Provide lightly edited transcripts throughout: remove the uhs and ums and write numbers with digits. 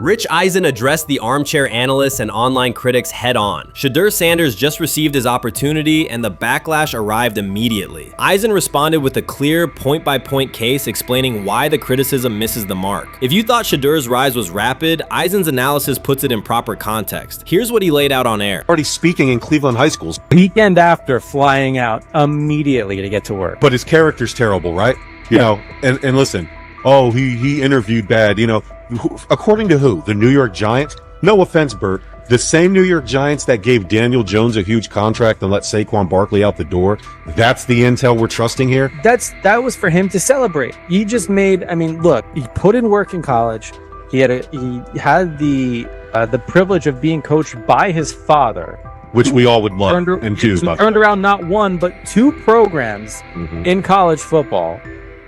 Rich Eisen addressed the armchair analysts and online critics head-on. Shedeur Sanders just received his opportunity, and the backlash arrived immediately. Eisen responded with a clear, point-by-point case explaining why the criticism misses the mark. If you thought Shedeur's rise was rapid, Eisen's analysis puts it in proper context. Here's what he laid out on air. Already speaking in Cleveland high schools. Weekend after, flying out immediately to get to work. But his character's terrible, right? You know, and listen, oh, he interviewed bad, you know. According to who? The New York Giants? No offense, Bert. The same New York Giants that gave Daniel Jones a huge contract and let Saquon Barkley out the door. That's the intel we're trusting here? That was for him to celebrate. He just made, I mean, look, he put in work in college. He had the privilege of being coached by his father. Which we all would love and do. He turned around not one, but two programs in college football.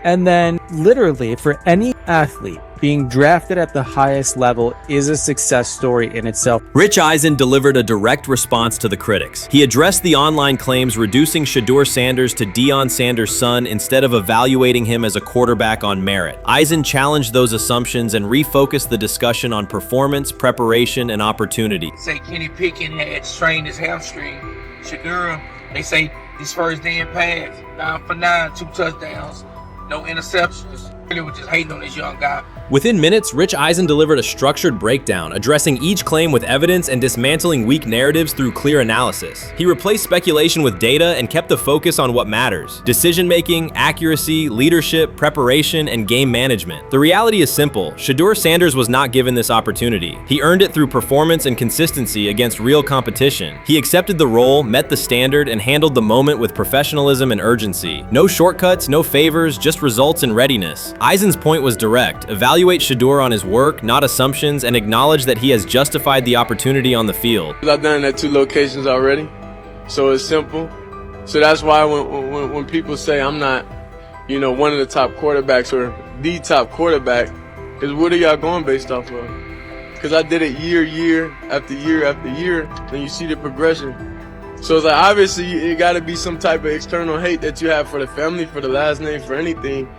And then literally for any athlete, being drafted at the highest level is a success story in itself. Rich Eisen delivered a direct response to the critics. He addressed the online claims reducing Shedeur Sanders to Deion Sanders' son instead of evaluating him as a quarterback on merit. Eisen challenged those assumptions and refocused the discussion on performance, preparation, and opportunity. Say Kenny Pickett had strained his hamstring. Shedeur, they say his first day in pass, 9 for 9, 2 touchdowns, no interceptions. They were just hating on this young guy. Within minutes, Rich Eisen delivered a structured breakdown, addressing each claim with evidence and dismantling weak narratives through clear analysis. He replaced speculation with data and kept the focus on what matters: decision-making, accuracy, leadership, preparation, and game management. The reality is simple. Shedeur Sanders was not given this opportunity. He earned it through performance and consistency against real competition. He accepted the role, met the standard, and handled the moment with professionalism and urgency. No shortcuts, no favors, just results and readiness. Eisen's point was direct. Evaluate Shedeur on his work, not assumptions, and acknowledge that he has justified the opportunity on the field. I've done it at 2 locations already, so it's simple. So that's why when people say I'm not, you know, one of the top quarterbacks or the top quarterback, because what are y'all going based off of? Because I did it year after year after year, and you see the progression. So it's like, obviously it got to be some type of external hate that you have for the family, for the last name, for anything,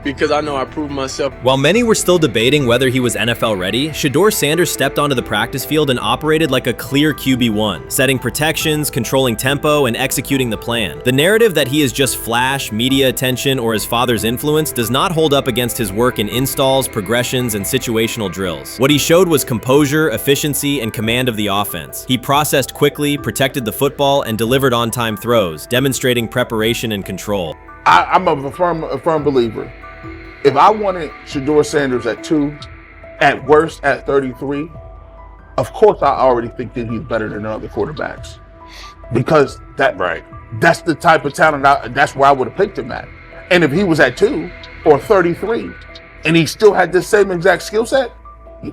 because I know I proved myself. While many were still debating whether he was NFL ready, Shedeur Sanders stepped onto the practice field and operated like a clear QB1, setting protections, controlling tempo, and executing the plan. The narrative that he is just flash, media attention, or his father's influence does not hold up against his work in installs, progressions, and situational drills. What he showed was composure, efficiency, and command of the offense. He processed quickly, protected the football, and delivered on-time throws, demonstrating preparation and control. I'm a firm believer. If I wanted Shedeur Sanders at 2, at worst at 33, of course I already think that he's better than other quarterbacks. Because that's the type of talent, that's where I would have picked him at. And if he was at 2 or 33, and he still had the same exact skill set,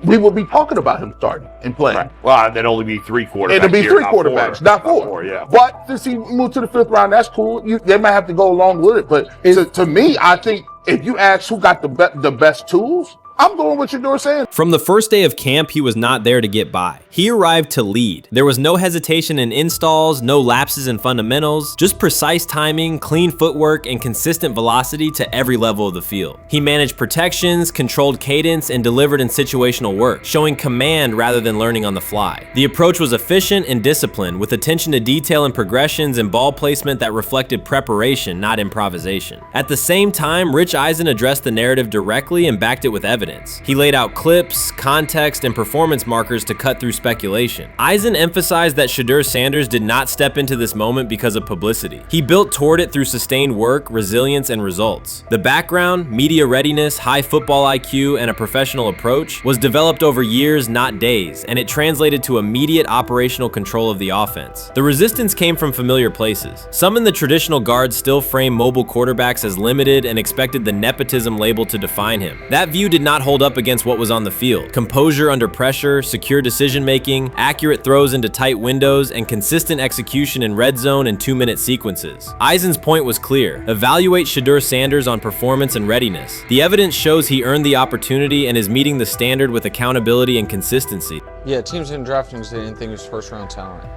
we would be talking about him starting and playing. Right. Well, there'd only be 3 quarterbacks. It'd be 3 quarterbacks, not 4. Not 4, yeah. But since he moved to the 5th round, that's cool. They might have to go along with it. But to me, I think if you ask who got the best tools, I'm going with Shedeur Sanders. From the first day of camp, he was not there to get by. He arrived to lead. There was no hesitation in installs, no lapses in fundamentals, just precise timing, clean footwork, and consistent velocity to every level of the field. He managed protections, controlled cadence, and delivered in situational work, showing command rather than learning on the fly. The approach was efficient and disciplined, with attention to detail and progressions and ball placement that reflected preparation, not improvisation. At the same time, Rich Eisen addressed the narrative directly and backed it with evidence. He laid out clips, context, and performance markers to cut through speculation. Eisen emphasized that Shedeur Sanders did not step into this moment because of publicity. He built toward it through sustained work, resilience, and results. The background, media readiness, high football IQ, and a professional approach was developed over years, not days, and it translated to immediate operational control of the offense. The resistance came from familiar places. Some in the traditional guard still framed mobile quarterbacks as limited and expected the nepotism label to define him. That view did not hold up against what was on the field: composure under pressure, secure decision-making, accurate throws into tight windows, and consistent execution in red zone and 2-minute sequences. Eisen's point was clear: evaluate Shedeur Sanders on performance and readiness. The evidence shows he earned the opportunity and is meeting the standard with accountability and consistency. Yeah, teams didn't draft him because they didn't think he was first-round talent.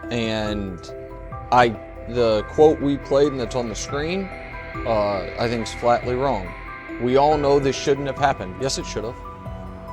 And the quote we played and that's on the screen, I think is flatly wrong. We all know this shouldn't have happened. Yes, it should have.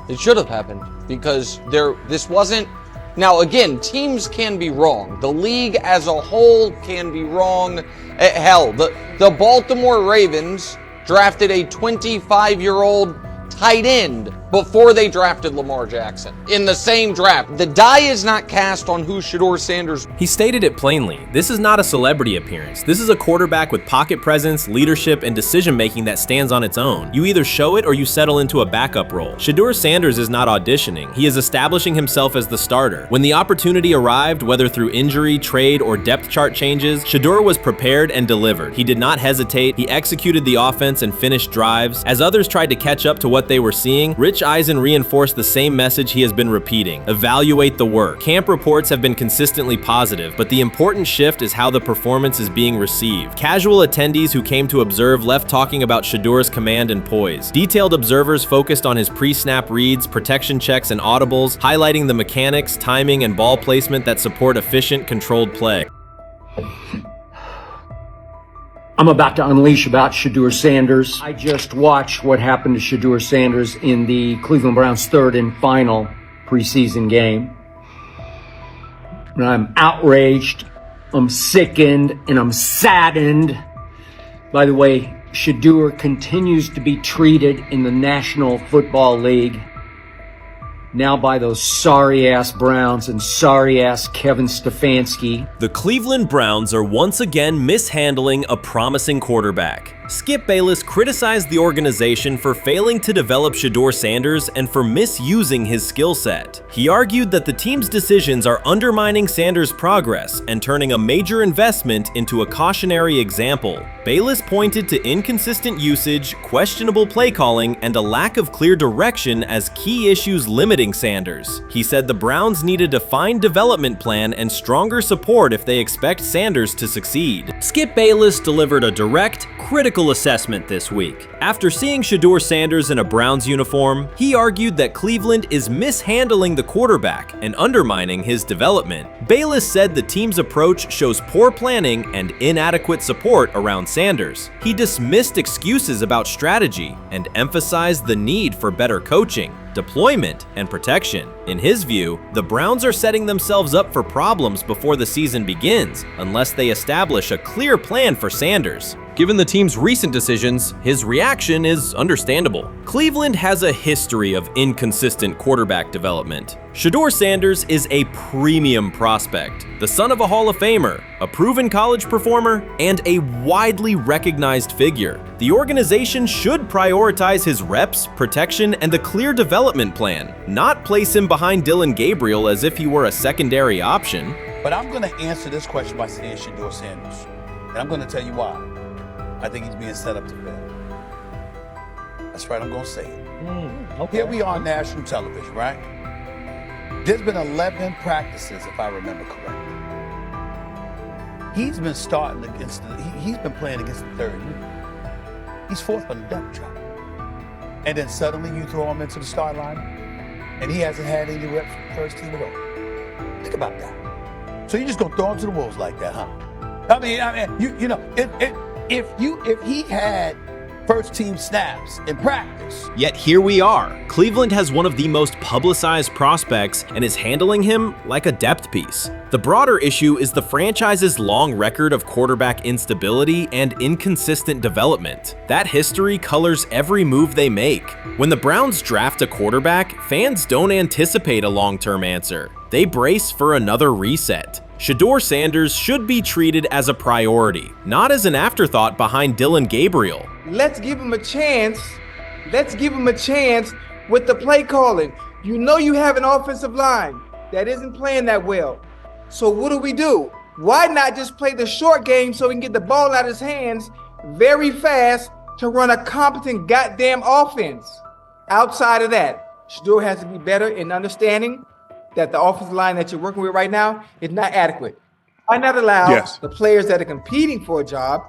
It should have happened because this wasn't. Now, again, teams can be wrong. The league as a whole can be wrong. Hell, the Baltimore Ravens drafted a 25-year-old tight end before they drafted Lamar Jackson in the same draft. The die is not cast on who Shedeur Sanders. He stated it plainly. This is not a celebrity appearance. This is a quarterback with pocket presence, leadership, and decision-making that stands on its own. You either show it or you settle into a backup role. Shedeur Sanders is not auditioning. He is establishing himself as the starter. When the opportunity arrived, whether through injury, trade, or depth chart changes, Shedeur was prepared and delivered. He did not hesitate. He executed the offense and finished drives. As others tried to catch up to what they were seeing, Rich Eisen reinforced the same message he has been repeating: evaluate the work. Camp reports have been consistently positive, but the important shift is how the performance is being received. Casual attendees who came to observe left talking about Shedeur's command and poise. Detailed observers focused on his pre-snap reads, protection checks, and audibles, highlighting the mechanics, timing, and ball placement that support efficient, controlled play. I'm about to unleash about Shedeur Sanders. I just watched what happened to Shedeur Sanders in the Cleveland Browns' third and final preseason game. And I'm outraged, I'm sickened, and I'm saddened. By the way, Shedeur continues to be treated in the National Football League now by those sorry-ass Browns and sorry-ass Kevin Stefanski. The Cleveland Browns are once again mishandling a promising quarterback. Skip Bayless criticized the organization for failing to develop Shedeur Sanders and for misusing his skill set. He argued that the team's decisions are undermining Sanders' progress and turning a major investment into a cautionary example. Bayless pointed to inconsistent usage, questionable play calling, and a lack of clear direction as key issues limiting Sanders. He said the Browns need a defined development plan and stronger support if they expect Sanders to succeed. Skip Bayless delivered a direct, critical assessment this week. After seeing Shedeur Sanders in a Browns uniform, he argued that Cleveland is mishandling the quarterback and undermining his development. Bayless said the team's approach shows poor planning and inadequate support around Sanders. He dismissed excuses about strategy and emphasized the need for better coaching, deployment, and protection. In his view, the Browns are setting themselves up for problems before the season begins unless they establish a clear plan for Sanders. Given the team's recent decisions, his reaction is understandable. Cleveland has a history of inconsistent quarterback development. Shedeur Sanders is a premium prospect, the son of a Hall of Famer, a proven college performer, and a widely recognized figure. The organization should prioritize his reps, protection, and a clear development plan, not place him behind Dylan Gabriel as if he were a secondary option. But I'm going to answer this question by saying Shedeur Sanders, and I'm going to tell you why. I think he's being set up to fail. That's right, I'm going to say it. Okay. Here we are on national television, right? There's been 11 practices, if I remember correctly. He's been starting against he's been playing against the third unit. He's fourth on the depth chart. And then suddenly you throw him into the start line, and he hasn't had any reps for the first team at all. Think about that. So you're just gonna throw him to the wolves like that, huh? I mean, you know, if he had first team snaps in practice. Yet here we are. Cleveland has one of the most publicized prospects and is handling him like a depth piece. The broader issue is the franchise's long record of quarterback instability and inconsistent development. That history colors every move they make. When the Browns draft a quarterback, fans don't anticipate a long-term answer. They brace for another reset. Shedeur Sanders should be treated as a priority, not as an afterthought behind Dylan Gabriel. Let's give him a chance. Let's give him a chance with the play calling. You know you have an offensive line that isn't playing that well. So what do? Why not just play the short game so he can get the ball out of his hands very fast to run a competent goddamn offense? Outside of that, Shedeur has to be better in understanding that the offensive line that you're working with right now is not adequate. Why not allow the players that are competing for a job,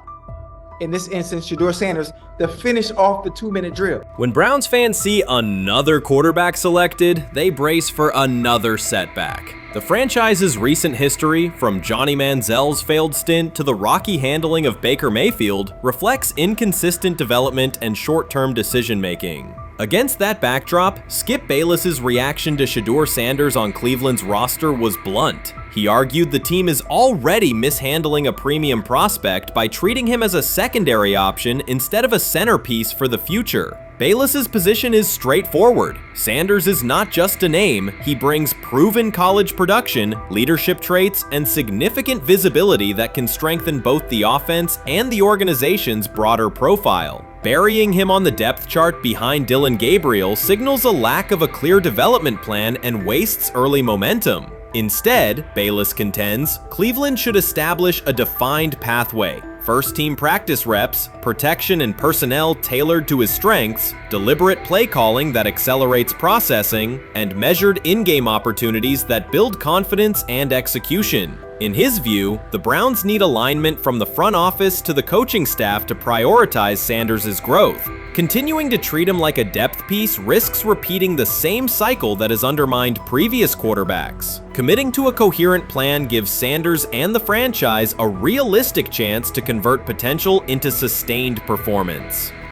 in this instance, Shedeur Sanders, to finish off the 2-minute drill? When Browns fans see another quarterback selected, they brace for another setback. The franchise's recent history, from Johnny Manziel's failed stint to the rocky handling of Baker Mayfield, reflects inconsistent development and short-term decision-making. Against that backdrop, Skip Bayless's reaction to Shedeur Sanders on Cleveland's roster was blunt. He argued the team is already mishandling a premium prospect by treating him as a secondary option instead of a centerpiece for the future. Bayless's position is straightforward. Sanders is not just a name, he brings proven college production, leadership traits, and significant visibility that can strengthen both the offense and the organization's broader profile. Burying him on the depth chart behind Dillon Gabriel signals a lack of a clear development plan and wastes early momentum. Instead, Bayless contends, Cleveland should establish a defined pathway. First-team practice reps, protection and personnel tailored to his strengths, deliberate play calling that accelerates processing, and measured in-game opportunities that build confidence and execution. In his view, the Browns need alignment from the front office to the coaching staff to prioritize Sanders' growth. Continuing to treat him like a depth piece risks repeating the same cycle that has undermined previous quarterbacks. Committing to a coherent plan gives Sanders and the franchise a realistic chance to convert potential into sustained performance.